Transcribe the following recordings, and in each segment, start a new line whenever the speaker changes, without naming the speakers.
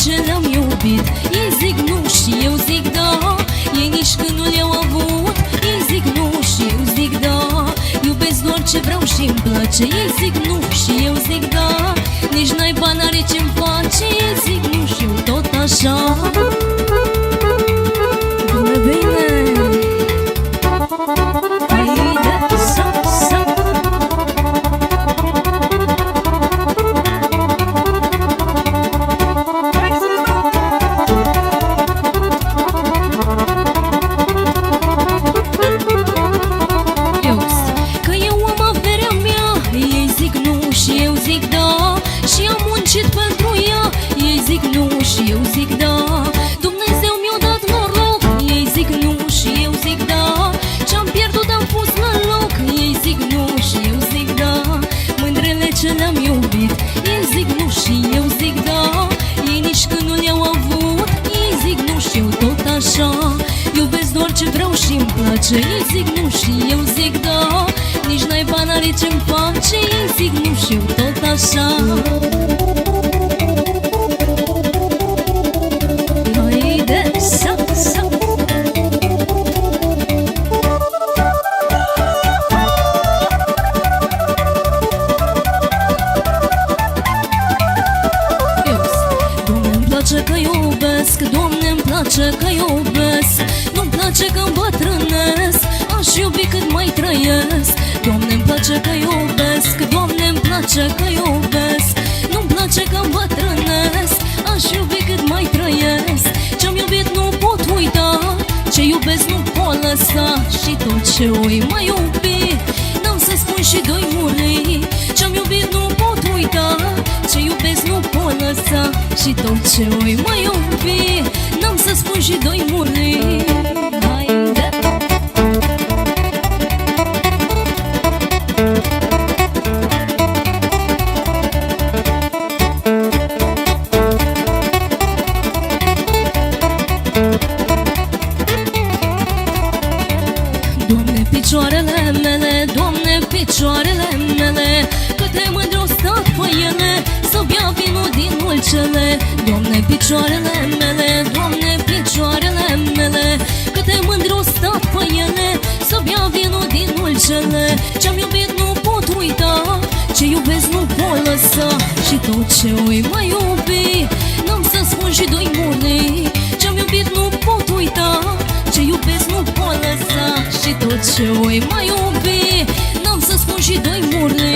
ce le-am iubit. Ei zic nu și eu zic da, ei nici când nu le-au avut. Ei zic nu și eu zic da, iubesc doar ce vreau și-mi place. Ei zic nu și eu zic da, nici naiba n-are ce-mi face. Ei zic nu și eu tot așa. Bună bine! Haide, să, să! Că eu am averea mea, ei zic nu și eu zic da, și am muncit pentru ea. Ei zic nu și eu zic da, Dumnezeu mi-a dat noroc. Ei zic nu și eu zic da, ce-am pierdut am pus la loc. Ei zic nu și eu zic da, mândrele ce le-am iubit. Ei zic nu și eu zic da, ei nici când nu le-au avut. Ei zic nu și eu tot așa, iubesc doar ce vreau și-mi place. Ei zic nu și eu zic da, nici naiba n-are ce-mi face. Ei zic nu și eu tot așa. Haide, să, să! Doamne-mi place că iubesc, Doamne-mi place că iubesc, nu-mi place că îmbătrânesc, aș iubi cât mai trăiesc. Doamne-mi place că iubesc, Doamne-mi place că iubesc, nu-mi place că îmbătrânesc, aș iubi cât mai trăiesc. Ce-am iubit nu pot uita, ce iubesc nu pot lăsa, și tot ce oi mai iubi, n-am să spun și doi muri. Ce-am iubit nu pot uita, ce iubesc nu pot lăsa, și tot ce oi mai iubi, n-am să spun și doi muri. Haide! Doamne, picioarele mele, Doamne, picioarele mele, câte mândri au stat pe ele, să bea vinul din ulcele. Doamne, picioarele mele, Doamne, picioarele mele, câte mândri au stat pe ele, să bea vinul din ulcele. Ce-am iubit nu pot uita, ce iubesc nu pot lăsa, și tot ce oi mai iubi, n-am să spun și doi muri. Ce-am iubit nu pot uita, ce iubesc nu pot lăsa, și tot ce oi mai iubi, n-am să spun și doi muri.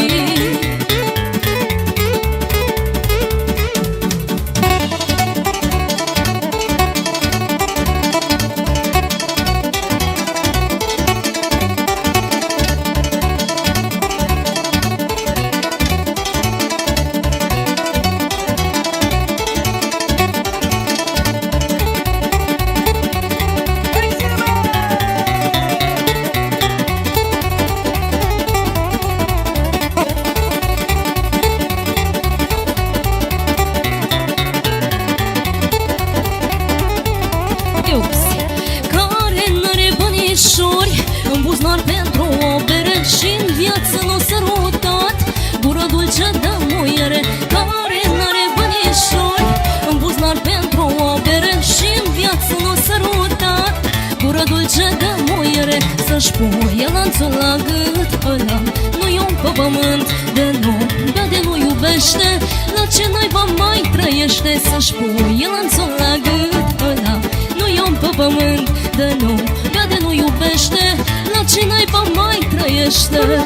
Care n-are bănișori în buzunar pentru o bere, și-n viață n-o sărutat gură dulce de muiere. Care n-are bănișori în buzunar pentru o bere, și-n viață n-o sărutat gură dulce de muiere. Să-și puie lanțul la gât, ăla nu-i om pe pământ, de nu bea, de nu iubește, la ce naiba mai trăiește. Să-și puie lanțul la gât, ăla nu-i om pe pământ, de nu bea, de nu iubește, la ce naiba mai trăiește.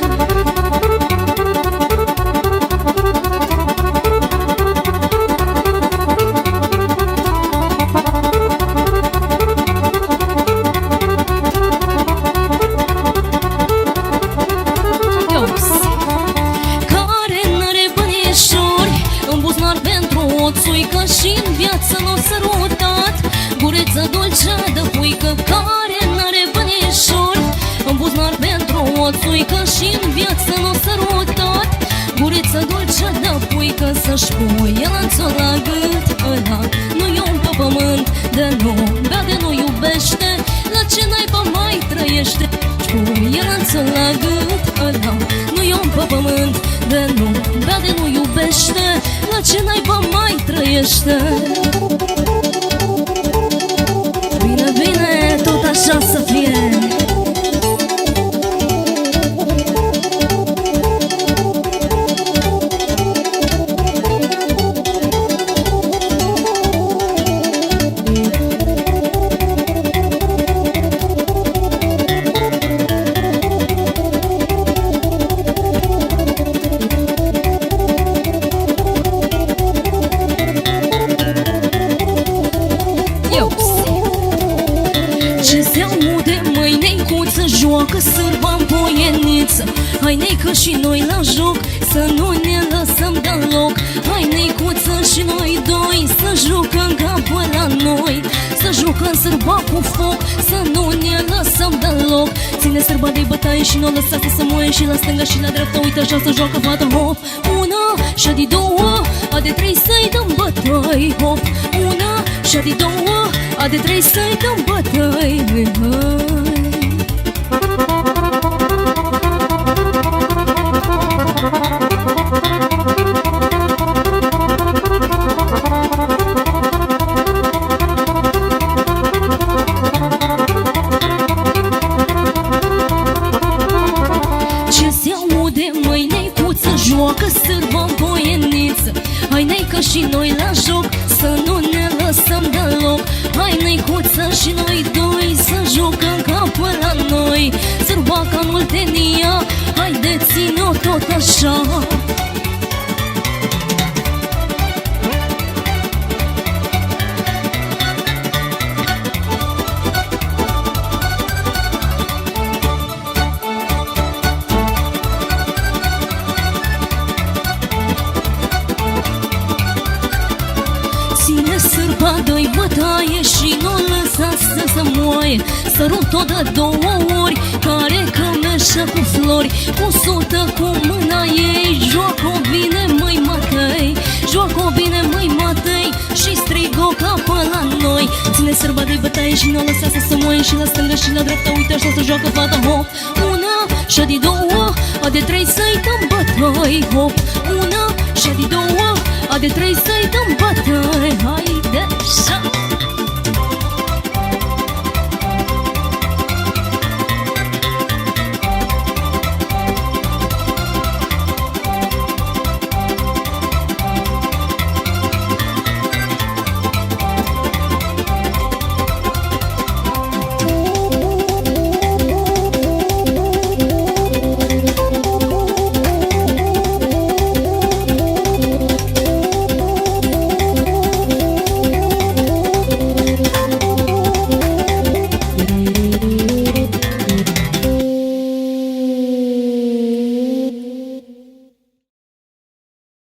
Care n-are bănișori în buzunar pentru o țuică, și-n viață n-o sărutat gurița dulce de puică. Care n-are bănișori în buzunar pentru o țuică, și-n viață n-o sărutat gurița dulce de puică. Să-și puie lanțul la gât, ăla nu-i om pe pământ, de nu bea, de nu iubește, la ce naiba mai trăiește. Puie lanțul la gât, ăla nu-i om pe pământ, de nu bea, de nu iubește, la ce naiba mai mai trăiește. Bine, bine, tot așa să fie. Joacă sârba-n poieniță. Hai, neică, și noi la joc, să nu ne lăsăm deloc. Hai, neicuță, și noi doi să jucăm ca pe la noi. Să jucăm sârba cu foc, să nu ne lăsăm deloc. Ține sârba de bătaie și nu lăsa să se moaie. Și la stânga și la dreapta, uite așa să joacă fata, hop. Una, și de două, a de trei să-i dăm bătăi, hop. Una, și de două, a de trei să-i dăm bătăi, hai. Joacă sârba-n poieniță. Hai, neică, și noi la joc, să nu ne lăsăm deloc. Hai, neicuță, și noi doi să jucăm ca pe la noi. Sârba ca în Oltenia, haide, ține-o tot așa. Sârba, dă-i bătaie și nu lăsa să se moaie. Sărut-o de două ori, care cămeșă cu flori. Cu sută cu mâna ei, joacă-o bine, măi, matei. Joacă-o bine, măi, matei, și strigă-o ca pe la noi. Ține sârba de bătaie și nu lăsa să se moaie. Și la stânga și la dreapta, uite așa să joacă fata, hop. Una, și de două, a de trei să-i dăm bătăi, hop. Una, și de două, a de trei să-i dăm bătăi, haide, așa.